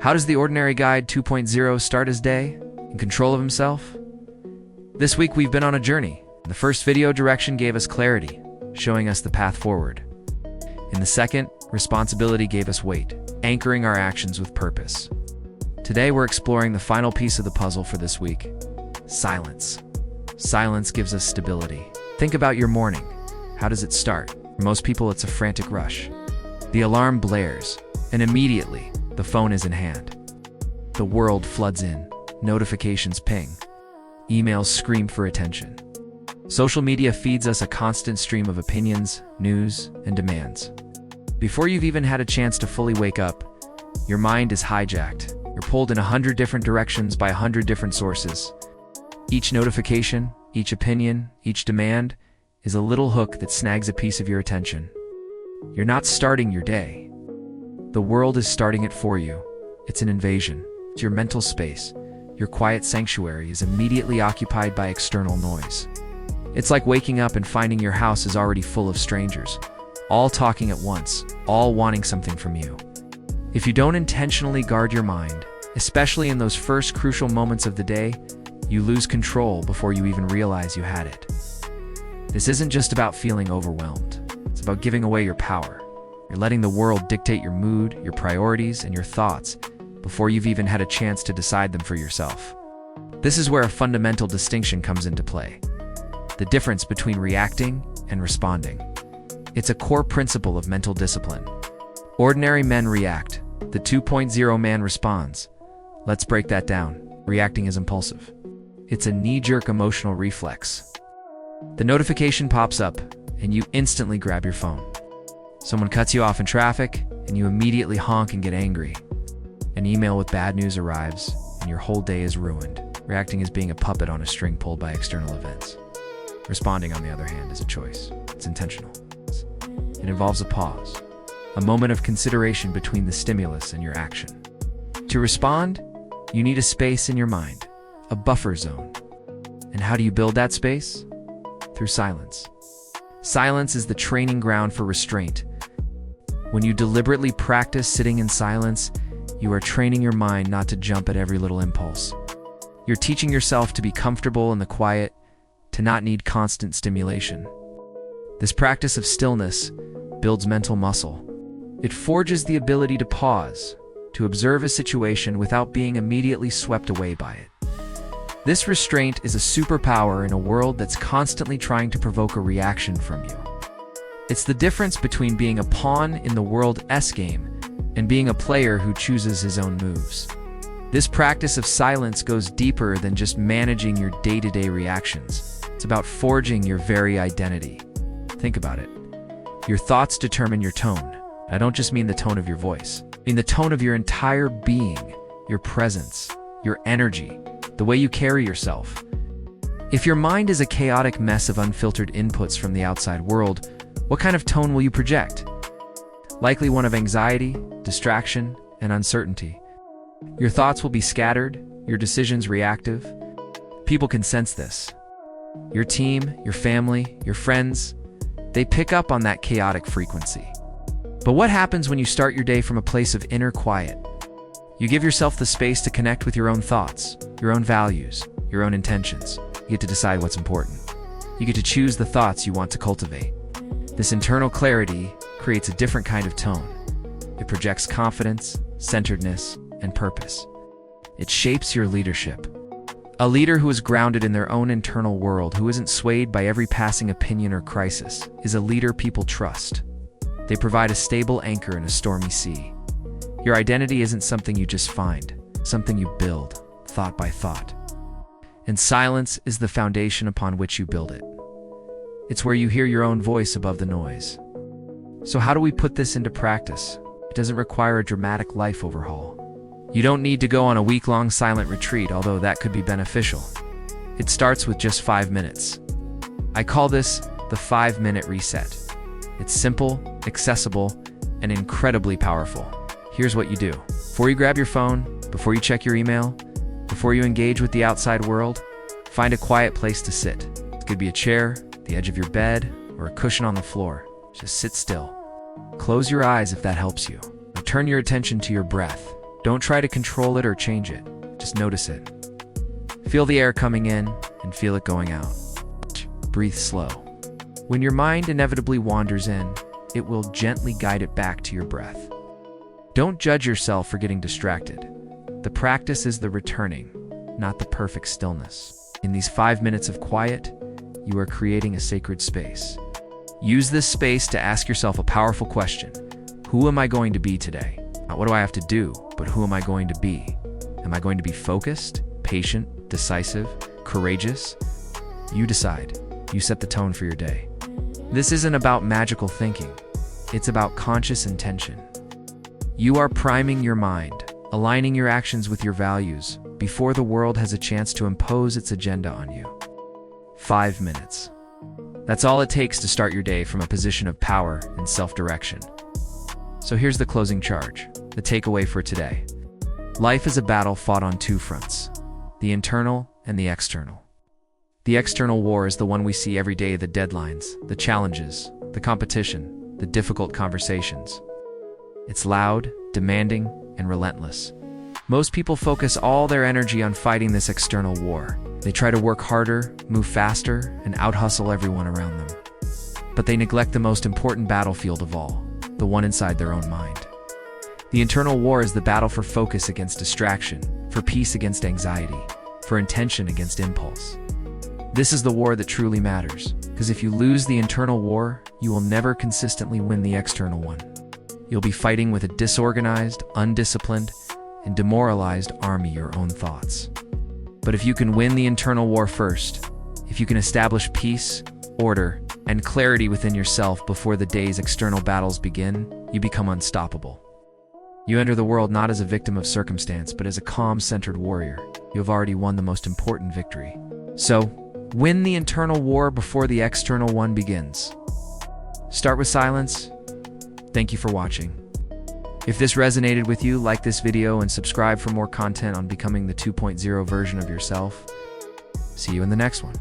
How does the ordinary guide 2.0 start his day? In control of himself? This week we've been on a journey. The first video direction gave us clarity, showing us the path forward. In the second, responsibility gave us weight, anchoring our actions with purpose. Today we're exploring the final piece of the puzzle for this week: silence. Silence gives us stability. Think about your morning. How does it start? For most people, it's a frantic rush. The alarm blares, and immediately, the phone is in hand. The world floods in. Notifications ping. Emails scream for attention. Social media feeds us a constant stream of opinions, news, and demands. Before you've even had a chance to fully wake up, your mind is hijacked. You're pulled in 100 different directions by 100 different sources. Each notification, each opinion, each demand is a little hook that snags a piece of your attention. You're not starting your day. The world is starting it for you. It's an invasion. It's your mental space. Your quiet sanctuary is immediately occupied by external noise. It's like waking up and finding your house is already full of strangers, all talking at once, all wanting something from you. If you don't intentionally guard your mind, especially in those first crucial moments of the day, you lose control before you even realize you had it. This isn't just about feeling overwhelmed. It's about giving away your power. You're letting the world dictate your mood, your priorities, and your thoughts before you've even had a chance to decide them for yourself. This is where a fundamental distinction comes into play: the difference between reacting and responding. It's a core principle of mental discipline. Ordinary men react. The 2.0 man responds. Let's break that down. Reacting is impulsive. It's a knee-jerk emotional reflex. The notification pops up, and you instantly grab your phone. Someone cuts you off in traffic, and you immediately honk and get angry. An email with bad news arrives, and your whole day is ruined. Reacting is being a puppet on a string pulled by external events. Responding, on the other hand, is a choice. It's intentional. It involves a pause, a moment of consideration between the stimulus and your action. To respond, you need a space in your mind, a buffer zone. And how do you build that space? Through silence. Silence is the training ground for restraint. When you deliberately practice sitting in silence, you are training your mind not to jump at every little impulse. You're teaching yourself to be comfortable in the quiet, to not need constant stimulation. This practice of stillness builds mental muscle. It forges the ability to pause, to observe a situation without being immediately swept away by it. This restraint is a superpower in a world that's constantly trying to provoke a reaction from you. It's the difference between being a pawn in the world's game and being a player who chooses his own moves. This practice of silence goes deeper than just managing your day-to-day reactions. It's about forging your very identity. Think about it. Your thoughts determine your tone. I don't just mean the tone of your voice. I mean the tone of your entire being, your presence, your energy, the way you carry yourself. If your mind is a chaotic mess of unfiltered inputs from the outside world, what kind of tone will you project? Likely one of anxiety, distraction, and uncertainty. Your thoughts will be scattered, your decisions reactive. People can sense this. Your team, your family, your friends, they pick up on that chaotic frequency. But what happens when you start your day from a place of inner quiet? You give yourself the space to connect with your own thoughts, your own values, your own intentions. You get to decide what's important. You get to choose the thoughts you want to cultivate. This internal clarity creates a different kind of tone. It projects confidence, centeredness, and purpose. It shapes your leadership. A leader who is grounded in their own internal world, who isn't swayed by every passing opinion or crisis, is a leader people trust. They provide a stable anchor in a stormy sea. Your identity isn't something you just find, something you build, thought by thought. And silence is the foundation upon which you build it. It's where you hear your own voice above the noise. So how do we put this into practice? It doesn't require a dramatic life overhaul. You don't need to go on a week-long silent retreat, although that could be beneficial. It starts with just 5 minutes. I call this the 5-minute reset. It's simple, accessible, and incredibly powerful. Here's what you do. Before you grab your phone, before you check your email, before you engage with the outside world, find a quiet place to sit. It could be a chair, the edge of your bed, or a cushion on the floor. Just sit still. Close your eyes if that helps you. Turn your attention to your breath. Don't try to control it or change it. Just notice it. Feel the air coming in and feel it going out. Breathe slow. When your mind inevitably wanders in, it will gently guide it back to your breath. Don't judge yourself for getting distracted. The practice is the returning, not the perfect stillness. In these 5 minutes of quiet, you are creating a sacred space. Use this space to ask yourself a powerful question. Who am I going to be today? Not what do I have to do, but who am I going to be? Am I going to be focused, patient, decisive, courageous? You decide. You set the tone for your day. This isn't about magical thinking. It's about conscious intention. You are priming your mind, aligning your actions with your values before the world has a chance to impose its agenda on you. 5 minutes. That's all it takes to start your day from a position of power and self-direction. So here's the closing charge, the takeaway for today. Life is a battle fought on 2 fronts, the internal and the external. The external war is the one we see every day: the deadlines, the challenges, the competition, the difficult conversations. It's loud, demanding, and relentless. Most people focus all their energy on fighting this external war. They try to work harder, move faster, and out-hustle everyone around them. But they neglect the most important battlefield of all, the one inside their own mind. The internal war is the battle for focus against distraction, for peace against anxiety, for intention against impulse. This is the war that truly matters, because if you lose the internal war, you will never consistently win the external one. You'll be fighting with a disorganized, undisciplined, and demoralized army, your own thoughts. But if you can win the internal war first, if you can establish peace, order, and clarity within yourself before the day's external battles begin, you become unstoppable. You enter the world not as a victim of circumstance, but as a calm, centered warrior. You have already won the most important victory. So, win the internal war before the external one begins. Start with silence. Thank you for watching. If this resonated with you, like this video and subscribe for more content on becoming the 2.0 version of yourself. See you in the next one.